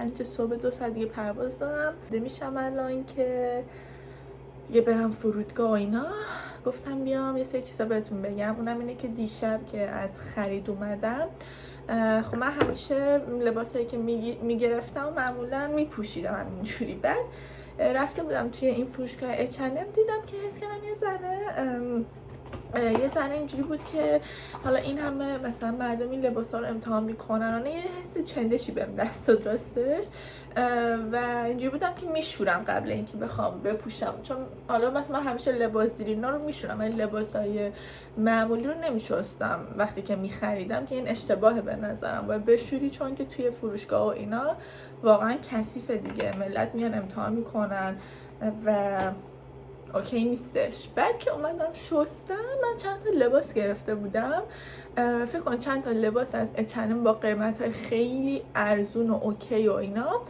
5 صبح 2 ساعت دیگه پرواز دارم. میشم الان که دیگه برم فرودگاه و اینا. گفتم بیام یه سری چیزا بهتون بگم. اونم اینه که دیشب که از خرید اومدم، خب من همیشه لباسایی که میگرفتم و معمولا میپوشیدم همینجوری. بعد رفته بودم توی این فروشگاه H&M، دیدم که حس کردم یه ذره اینجوری بود که حالا این همه مثلا مردم این لباسا رو امتحان میکنن و یه حس چندشی بهم دست داد راستش. و اینجوری بودم که میشورم قبل اینکه بخوام بپوشم، چون حالا مثلا من همیشه لباس زیر اینا رو میشورم ولی لباسای معمولی رو نمیشستم وقتی که میخریدم، که این اشتباهه به نظرم و بشوری، چون که توی فروشگاه و اینا واقعا کثیفه دیگه، ملت میان امتحان میکنن و اوکی نیستش. بعد که اومدم شستم، من چند تا لباس گرفته بودم، فکر کن چند تا لباس از H&M با قیمت‌های خیلی ارزون و اوکی و اینا.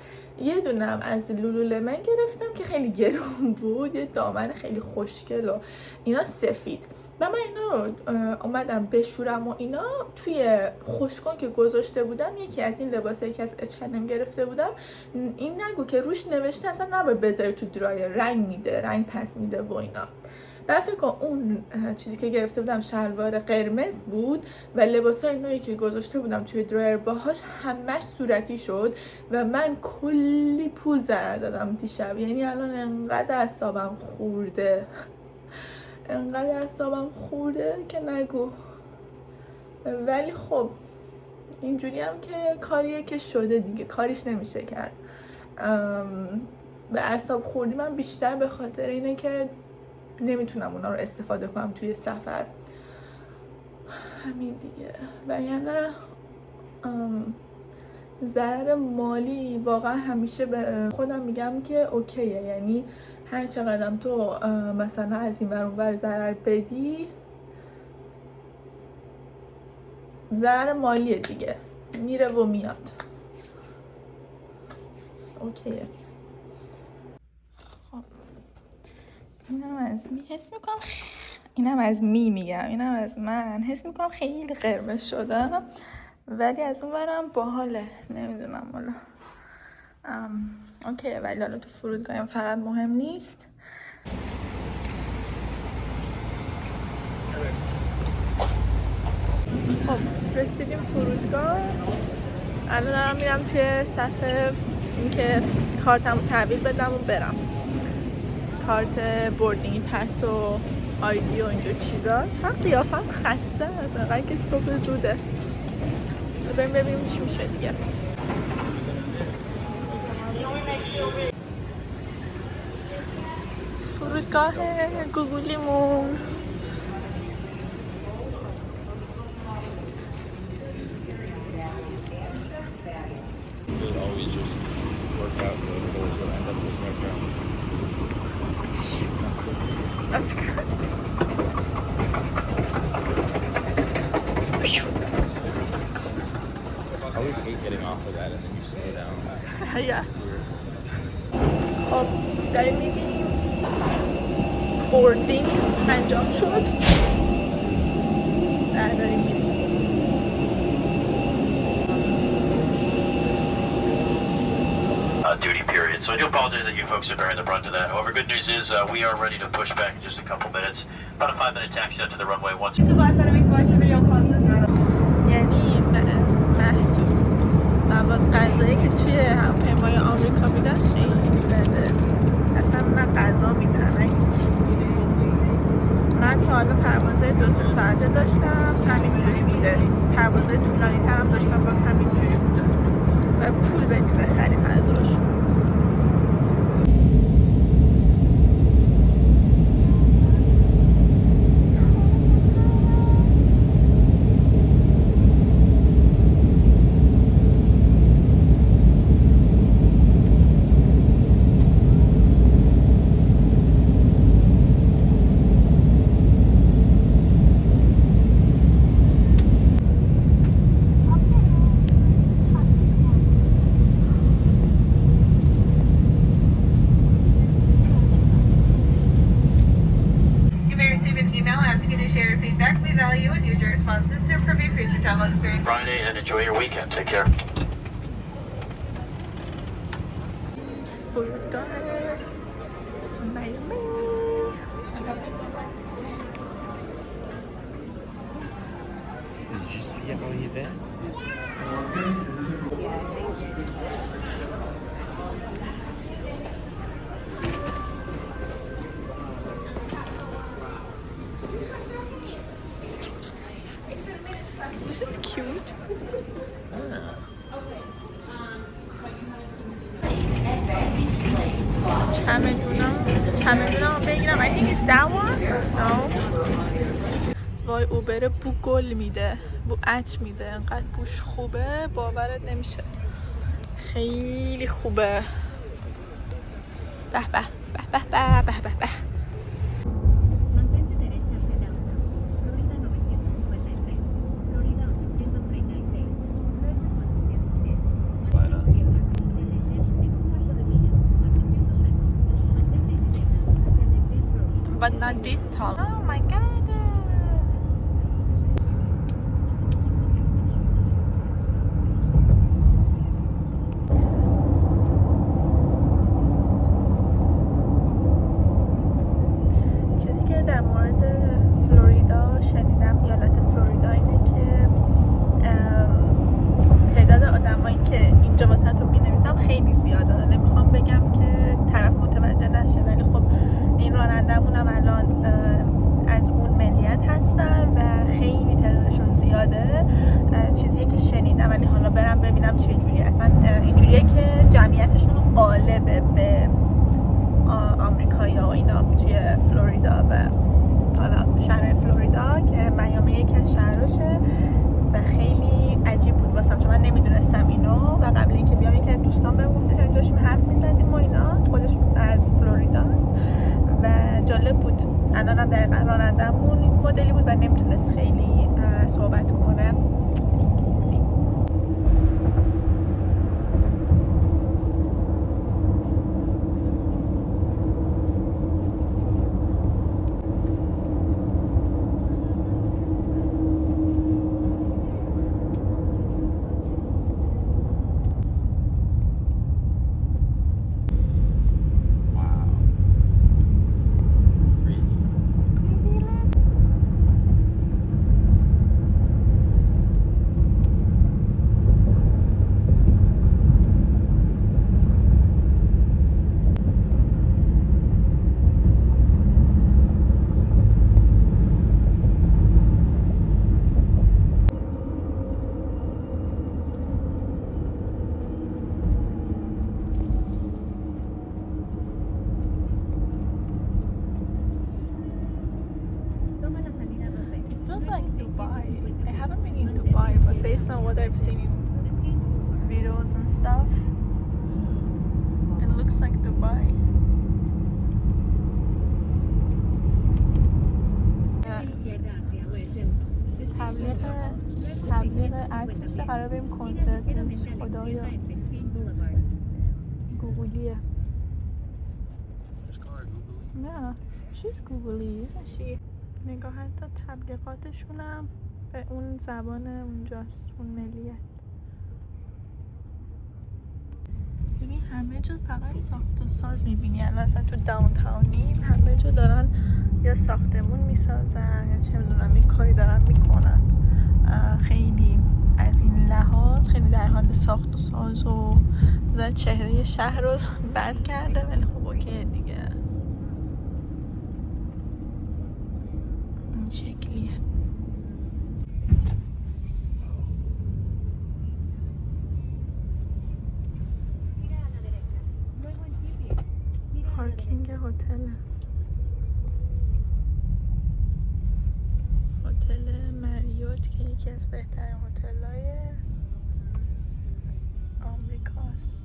یه دونم از لولولمن گرفتم که خیلی گرون بود، یه دامن خیلی خوشگل و اینا سفید. و من اینا رو اومدم بشورم و اینا توی خوشکن که گذاشته بودم. یکی از این لباسایی که از H&M گرفته بودم، این نگو که روش نوشته اصلا نباید بذاری تو درایر، رنگ میده، رنگ پس میده و اینا. بعد فکر کن اون چیزی که گرفته بودم شلوار قرمز بود و لباسای نوعی که گذاشته بودم توی درایر باهاش همش صورتی شد و من کلی پول ضرر دادم دیشب. یعنی الان انقدر اعصابم خورده که نگو. ولی خب اینجوری هم که کاریه که شده دیگه، کاریش نمیشه کرد. به اعصاب خوردی من بیشتر به خاطر اینه که نمیتونم اونا رو استفاده کنم توی سفر، همین دیگه. و یعنی ضرر مالی واقعا همیشه به خودم میگم که اوکیه، یعنی هر چقدر تو مثلا از این ور اون ور ضرر بدی، ضرر مالیه دیگه، میره و میاد، اوکیه. خب اینم از حس میکنم، اینم از میگم، اینم از من حس میکنم خیلی قرمز شدم، ولی از اون ورم باحاله، نمیدونم والا. اوکیه، ولی حالا تو فرودگاهم فقط مهم نیست. خب رسیدیم فرودگاه. الان دارم میرم توی صفحه اینکه کارتمو تحویل بدم و برم. کارت بوردینگ پس و آیدی و اینجور چیزا. چند قیافم خسته از انقدر که صبح زوده. بریم ببینیم چی میشه دیگه. فرودگاه گوگلیمون. That's good. I always hate getting off of that and then you slow down. Yeah. خب داریم میبینیم بوردینگ انجام شد. داریم میبینیم duty period. So I do apologize that you folks are bearing the brunt of that. However, good news is we are ready to push back in just a couple minutes. About a 5-minute taxi out to the runway once. یعنی محصول مواد غذایی که توی هواپیمای آمریکا میدن خیلی بده. اصلا نه غذا میدن نه هیچی. من تا حالا پروازهای 2-3 ساعته داشتم همینجوری بوده، پروازهای طولانی تر هم داشتم باز همینجوری بوده و پول بدی بخریم ازش. Friday and enjoy your weekend. Take care. فرودگاه میامی. Did you just forget while you're there? This is cute. چمدونم بگیرم. I think it's that one. No. وای اوبر بو گل میده، بو عطر میده، انقدر بوش خوبه باورت نمیشه، خیلی خوبه. به به به به به به به. Mantente derecha hacia el auto. Florida 953. Florida 836. Luego 410. Bueno. Mantente izquierda hacia Leches en un paso de vía. 400 metros. Mantente izquierda hacia Leches Road. But not this tall. Oh my god. چیزی که در مورد فلوریدا شنیدم، ایالت فلوریدا، اینه که تعداد آدمایی که اینجا واسهتون می‌نویسم خیلی زیاده. نمیخوام بگم که طرف متوجه نشه، ولی خب این رانندمون هم الان از اون ملیت هستن و خیلی تعدادشون زیاده. چیزیه که شنیدم، ولی حالا برم ببینم چه جوری. اصلا اینجوریه که جمعیتشون غالبه به آمریکایی‌ها و اینا توی فلوریدا و حالا شهر فلوریدا که میامی یکی از شهراشه و خیلی عجیب بود واسم، چون من نمیدونستم اینو و قبل اینکه بیام یکی از دوستان بهم گفت چرا داشتیم حرف میزدیم و اینا، خودش از فلوریداست و جالب بود. الانم دقیقاً رانندمون این مدلی بود و نمیتونست خیلی صحبت کنه انگلیسی. Toma la salida 2B. It feels like Dubai. I haven't been in Dubai, but based on what I've seen in videos and stuff, it looks like Dubai. Izquierda hacia Wesel. تبلیغ عطرش قرار بریم کنسرتش. خدایا گوگلیه. نه she's googly isn't she. نگاه حتی تبلیغاتشونم به اون زبان اونجاست، اون ملیت. ببین همه جا فقط ساخت و ساز میبینی. الان اصلا تو داونتاونیم همه جا دارن یا ساختمون میسازن یا چه میدونم یه کاری دارن میکنن. خیلی از این لحاظ خیلی در حال ساخت و ساز و زد چهره شهر رو بد کرده، ولی خب اوکی دیگه. این شکلیه. پارکینگ هتل مریوت که یکی از بهترین هتل‌های آمریکاست.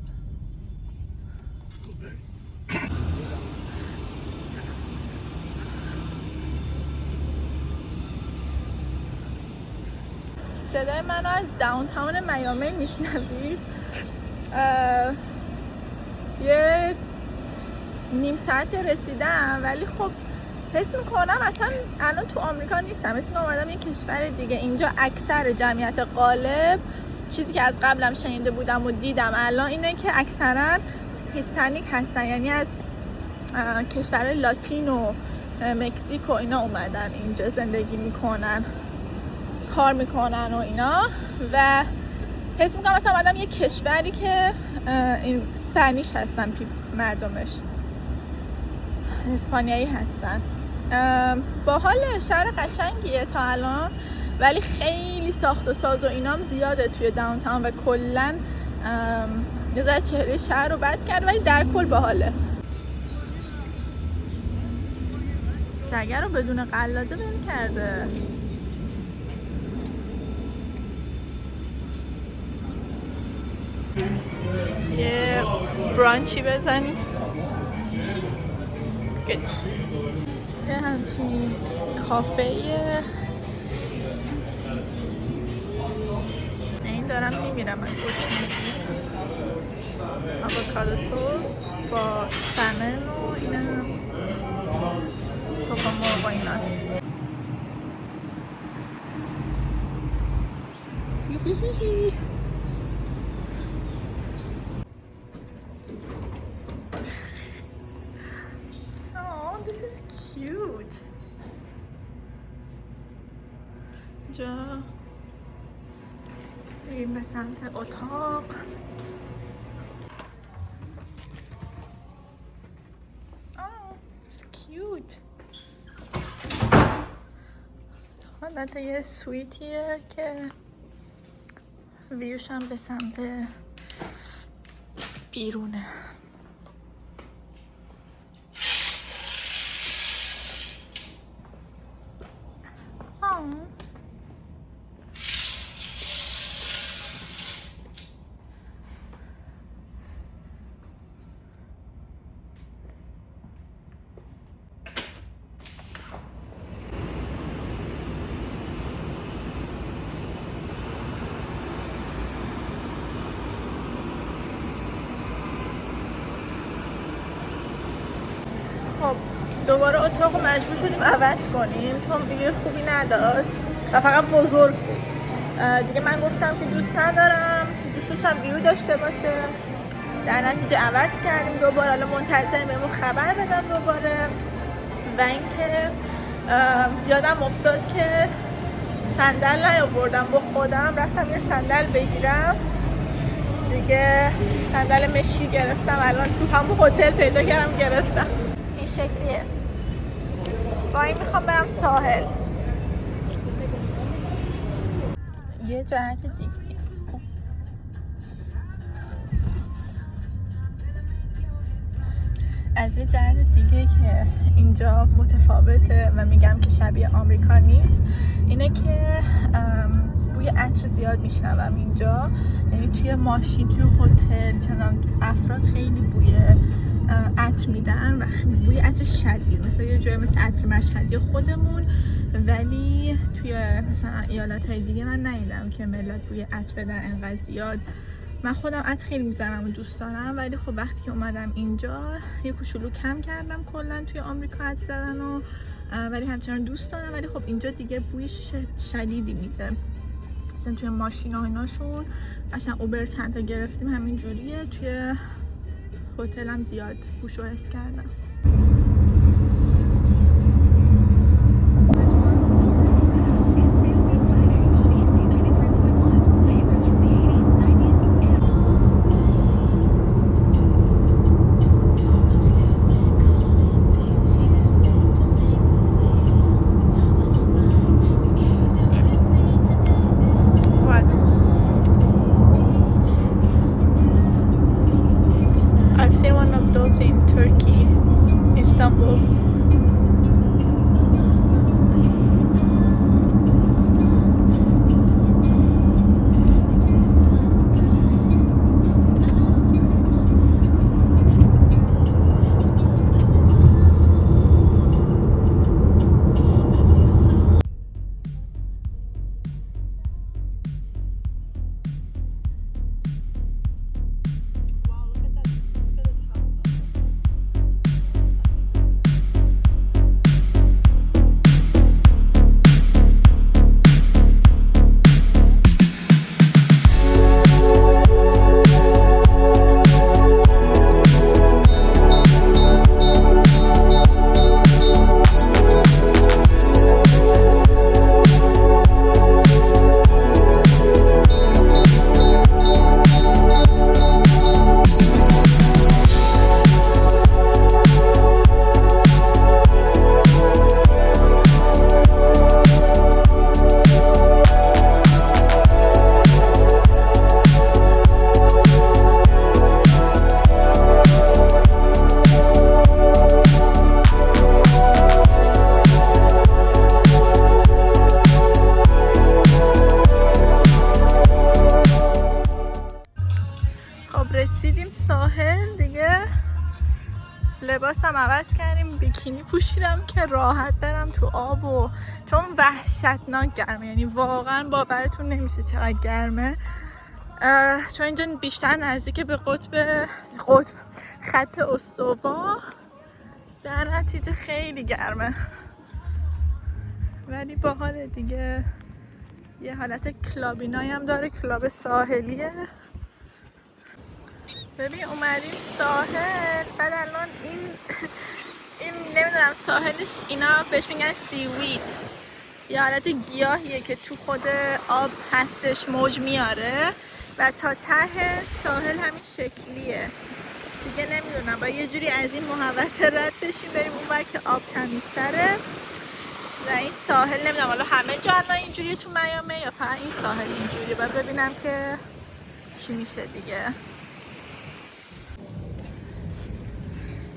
صدای منو از داونتاون میامی میشنوید. یه نیم ساعت رسیدم، ولی خب حس میکنم اصلا الان تو آمریکا نیستم، حس میکنم اومدم یه کشور دیگه. اینجا اکثر جمعیت غالب، چیزی که از قبلم شنیده بودم و دیدم الان اینه که اکثرا هیسپانیک هستن، یعنی از کشور لاتین و مکزیک و اینا اومدن اینجا زندگی میکنن، کار میکنن و اینا. و حس میکنم مثلا آدم یه کشوری که این اسپانیش هستن مردمش، اسپانیایی هستن. باحال، شهر قشنگیه تا الان، ولی خیلی ساخت و ساز و اینام زیاده توی داونتاون و کلن یه ذره چهره شهر رو بد کرد، ولی در کل باحاله. سگه رو بدون قلاده ول کرده. یه برانچی بزنیم. یه همچین کافه‌ایه. این دارم میمیرم از گشنگی. آووکادو توست با سمن و اینا تخم مرغ و ایناست. شی. Oh, this is cute. جا بریم به سمت اتاق. حالت یه سویتیه که ویوش هم به سمت بیرونه. خب دوباره اتاق رو مجبور شدیم عوض کنیم چون ویو خوبی نداشت و فقط بزرگ بود. دیگه من گفتم که دوست ندارم، دوست داشتم ویو داشته باشه. در نتیجه عوض کردیم دوباره. الان منتظریم بهمون خبر بدن دوباره. و اینکه یادم افتاد که صندل نیاوردم با خودم، رفتم یه صندل بگیرم دیگه. صندل مشی گرفتم، الان تو همون هتل پیدا کردم گرفتم. این شکلیه. با این میخوام برم ساحل. یه جهت دیگه از یه جهت دیگه که اینجا متفاوته و میگم که شبیه آمریکا نیست اینه که بوی عطر زیاد میشنوم اینجا. یعنی توی ماشین، توی هتل، چنان افراد خیلی بوی عطر میدن و بوی عطر شدید، مثلا یه جای مثل عطر مشهدی خودمون. ولی توی مثلا ایالت‌های دیگه من ندیدم که ملت بوی عطر بدن انقدر زیاد. من خودم عطر خیلی میزنم و دوست دارم، ولی خب وقتی که اومدم اینجا یه کوچولو کم کردم کلا توی آمریکا عطر زدن و ولی همچنان دوست دارم. ولی خب اینجا دیگه بوی شدیدی میده. مثلا توی ماشینا ایناشون قشنگ اوبر چند تا گرفتیم همین جوریه. توی هتلم زیاد بوشو حس کردم. I've seen one of those in Turkey. لباسم عوض کردیم، بیکینی پوشیدم که راحت برم تو آب و چون وحشتناک گرمه، یعنی واقعا باورتون نمیشه چقدر گرمه. چون اینجا بیشتر نزدیک به قطب خط استوا، در نتیجه خیلی گرمه ولی باحال دیگه. یه حالت کلابینایی هم داره، کلاب ساحلیه. ببین اومدیم ساحل، بعد الان این نمیدونم ساحلش اینا بهش میگن سیوید، یه حالت گیاهیه که تو خود آب هستش، موج میاره و تا ته ساحل همین شکلیه دیگه. نمیدونم با یه جوری از این محوطه رد بشیم بریم اونور که آب تمیزتره و این ساحل نمیدونم حالا همه جا الان اینجوریه تو میامی یا فقط این ساحل اینجوریه، باید ببینم که چی میشه دیگه.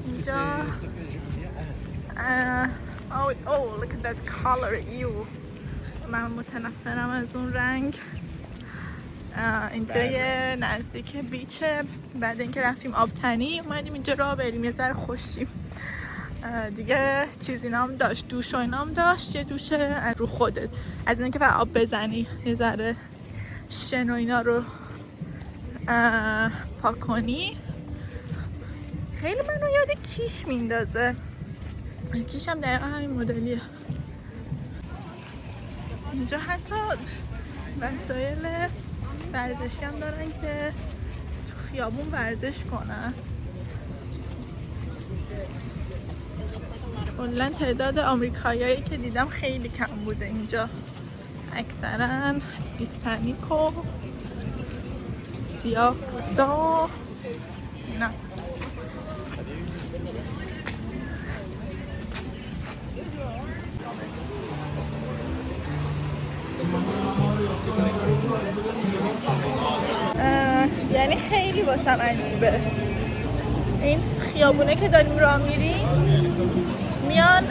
اینجا oh look at that color. من متنفرم از اون رنگ. اینجا یه نزدیک بیچه، بعد اینکه رفتیم آبتنی اومدیم اینجا راه بریم یه ذره خوشیم دیگه. چیزی نام داشت، دوش و اینام داشت، یه دوشه رو خودت از اینکه فقط آب بزنی یه ذره شن و اینا رو پاک کنی. خیلی منو یاد کیش میندازه، کیش هم دقیقا همین مدلیه. اینجا حتی وسایل ورزشی هم دارن که تو خیابون ورزش کنن. کلا تعداد آمریکاییایی که دیدم خیلی کم بوده اینجا، اکثرا هیسپانیک و سیاه پوستا و اینا. یعنی خیلی واسم عجیبه این خیابونه که داریم راه میریم، میان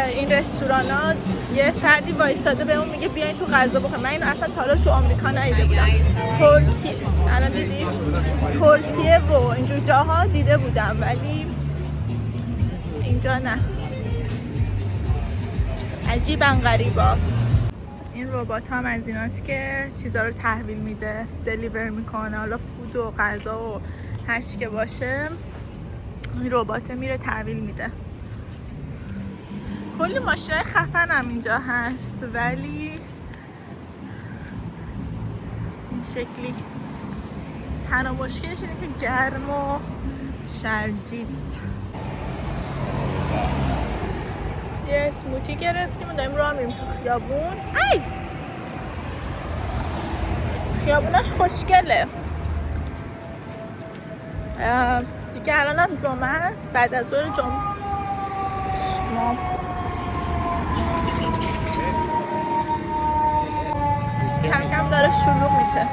این رستوران ها یه فردی وایساده به اون میگه بیاین تو غذا بخوریم. من اینو اصلا تا حالا تو آمریکا ندیده بودم. ترکیه الان دیدیم، ترکیه و اینجور جاها دیده بودم ولی اینجا نه. عجیبن غریبا. این ربات هم از ایناست که چیزا رو تحویل میده، دلیور میکنه، حالا فود و غذا و هر چی که باشه این ربات میره تحویل میده. کلی ماشینای خفن هم اینجا هست ولی این شکلی. تنها مشکلش اینه که گرم و شرجیست. یه اسموتی گرفتیم و داریم راه میریم تو خیابون. خیابوناش خوشگله دیگه. الان هم جمعه است، بعد از ظهر جمعه کم کم داره شلوغ میشه.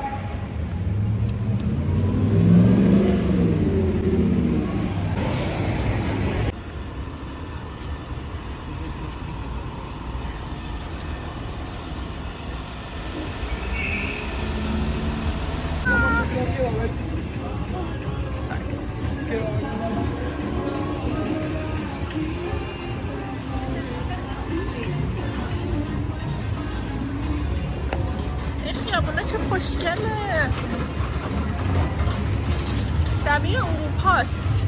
خیابونه چه خوشگله، شبیه اروپاست.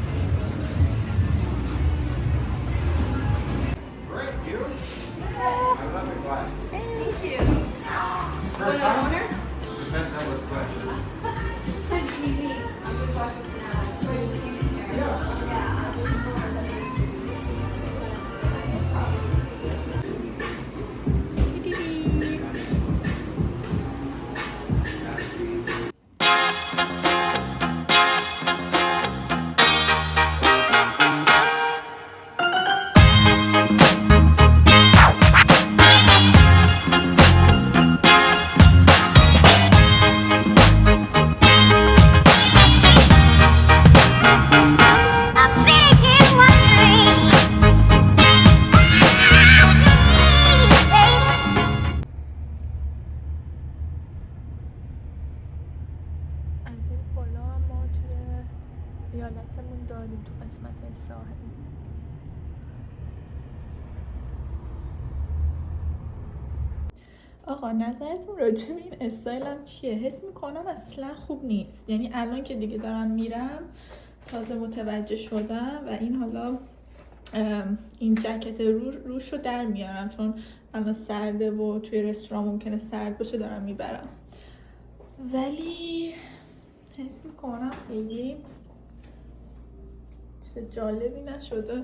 ایالتمون داریم تو قسمت ساحل. آقا نظرتون راجع به این استایلم چیه؟ حس میکنم اصلا خوب نیست. یعنی الان که دیگه دارم میرم تازه متوجه شدم و این حالا این جکت روش رو در میارم چون الان سرده و توی رستوران ممکنه سرد باشه دارم میبرم، ولی حس میکنم خیلی چیز جالبی نشده.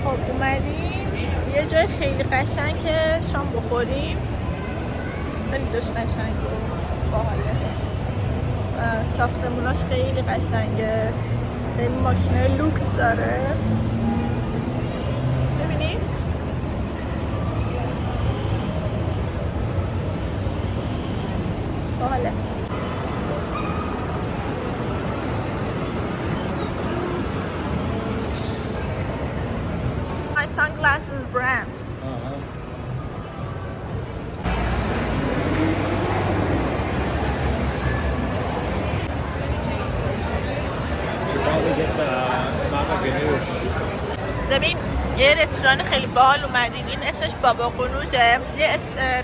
خب اومدیم یه جای خیلی قشنگ که شام بخوریم، خیلی جاش قشنگ و باحاله، ساختموناش خیلی قشنگه، خیلی ماشینای لوکس داره. ببینید باحاله. My sunglasses brand. ببین یه رستوران خیلی باحال اومدیم، این اسمش بابا قنوزه، یه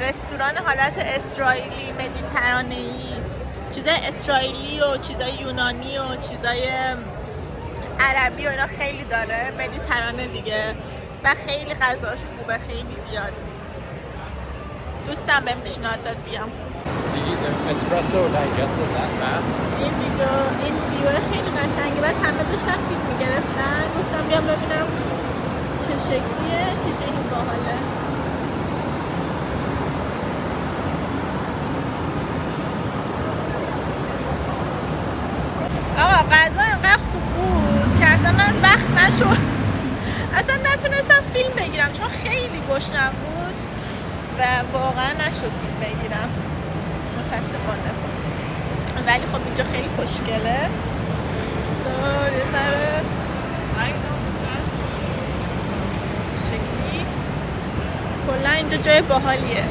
رستوران حالت اسرائیلی مدیترانه‌ای، چیزای اسرائیلی و چیزای یونانی و چیزای عربی و اینا خیلی داره، مدیترانه دیگه، و خیلی غذاش خوبه، خیلی زیاد. دوستم بهم پیشنهاد داد بیام. Espresso digestible that fast. این ویدیو خیلی قشنگه، بعد همه داشتن فیلم میگرفتن، گفتم بیام ببینم چه شکلیه که خیلی باحاله. آقا غذا انقدر خوب بود که اصلا من وقت نشد، اصلا نتونستم فیلم بگیرم چون خیلی گشنم بود و واقعا نشد فیلم بگیرم متاسفانه. ولی خب اینجا خیلی خوشگله. یه ذره شکلی کلا اینجا جای باحالیه.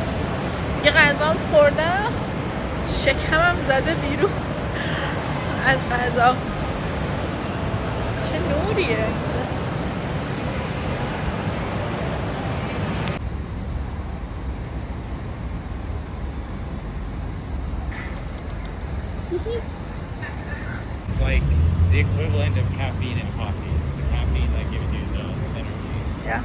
یه غذام خوردم شکمم زده بیرون از غذا. چه نوریه. It's like the equivalent of caffeine in coffee. It's the caffeine that gives you the energy. Yeah.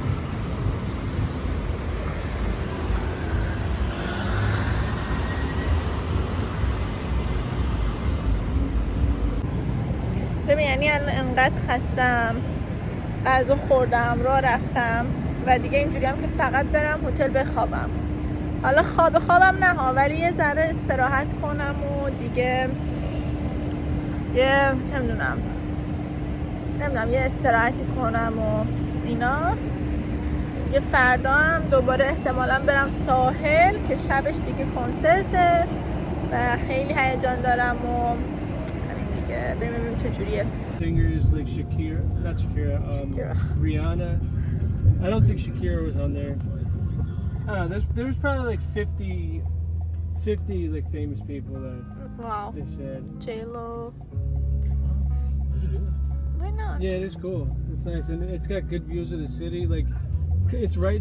ببین یعنی الان انقدر خستم، غذا خوردم، راه رفتم و دیگه اینجوری هم که فقط برم هتل بخوابم. حالا خوابم نه ها، ولی یه ذره استراحت کنم و دیگه یه نمیدونم یه استراحتی کنم و اینا. یه فردا هم دوباره احتمالا برم ساحل که شبش دیگه کنسرته و خیلی هیجان دارم و همین دیگه ببینیم چه جوریه. Singers like Shakira, not Shakira, Rihanna. I don't think Shakira was on there. I don't know, there was probably like 50 like famous people that Wow. they said. J-Lo. Why not? Yeah, it is cool. It's nice and it's got good views of the city. Like it's right